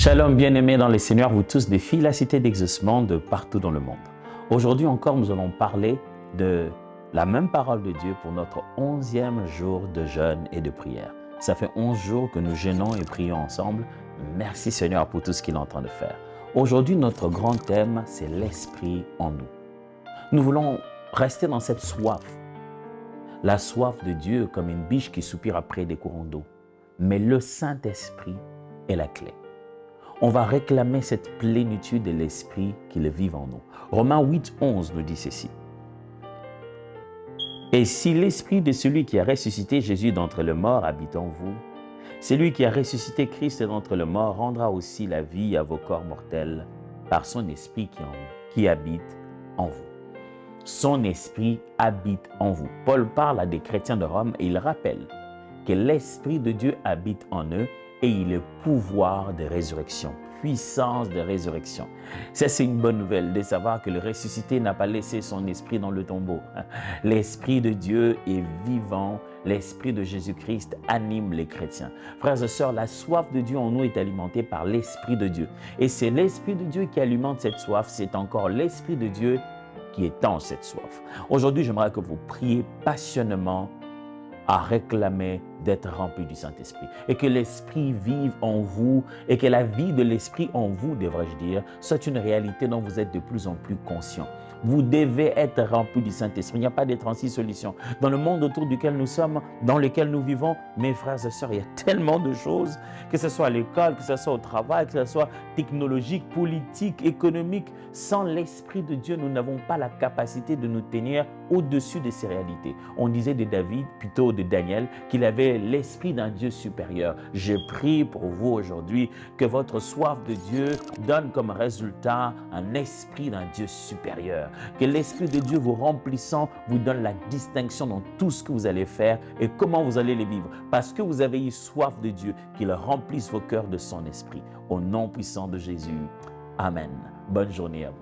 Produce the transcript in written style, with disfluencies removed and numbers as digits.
Shalom bien-aimés dans les Seigneurs, vous tous des filles, la cité d'exaucement de partout dans le monde. Aujourd'hui encore, nous allons parler de la même parole de Dieu pour notre 11e jour de jeûne et de prière. Ça fait 11 jours que nous jeûnons et prions ensemble. Merci Seigneur pour tout ce qu'il est en train de faire. Aujourd'hui, notre grand thème, c'est l'Esprit en nous. Nous voulons rester dans cette soif. La soif de Dieu comme une biche qui soupire après des courants d'eau. Mais le Saint-Esprit est la clé. On va réclamer cette plénitude de l'Esprit qu'il vive en nous. Romains 8, 11 nous dit ceci. Et si l'Esprit de celui qui a ressuscité Jésus d'entre les morts habite en vous, celui qui a ressuscité Christ d'entre les morts rendra aussi la vie à vos corps mortels par son Esprit qui habite en vous. Son Esprit habite en vous. Paul parle à des chrétiens de Rome et il rappelle que l'Esprit de Dieu habite en eux et il est pouvoir de résurrection, puissance de résurrection. Ça, c'est une bonne nouvelle de savoir que le ressuscité n'a pas laissé son esprit dans le tombeau. L'Esprit de Dieu est vivant. L'Esprit de Jésus-Christ anime les chrétiens. Frères et sœurs, la soif de Dieu en nous est alimentée par l'Esprit de Dieu. Et c'est l'Esprit de Dieu qui alimente cette soif. C'est encore l'Esprit de Dieu qui étend cette soif. Aujourd'hui, j'aimerais que vous priez passionnément à réclamer d'être rempli du Saint-Esprit et que l'Esprit vive en vous et que la vie de l'Esprit en vous, devrais-je dire, soit une réalité dont vous êtes de plus en plus conscient. Vous devez être rempli du Saint-Esprit. Il n'y a pas de 36 solutions. Dans le monde autour duquel nous sommes, dans lequel nous vivons, mes frères et sœurs, il y a tellement de choses, que ce soit à l'école, que ce soit au travail, que ce soit technologique, politique, économique. Sans l'Esprit de Dieu, nous n'avons pas la capacité de nous tenir au-dessus de ces réalités. On disait de David, plutôt de Daniel, qu'il avait l'Esprit d'un Dieu supérieur. Je prie pour vous aujourd'hui que votre soif de Dieu donne comme résultat un esprit d'un Dieu supérieur. Que l'Esprit de Dieu vous remplissant vous donne la distinction dans tout ce que vous allez faire et comment vous allez les vivre. Parce que vous avez eu soif de Dieu, qu'il remplisse vos cœurs de son Esprit. Au nom puissant de Jésus. Amen. Bonne journée à vous.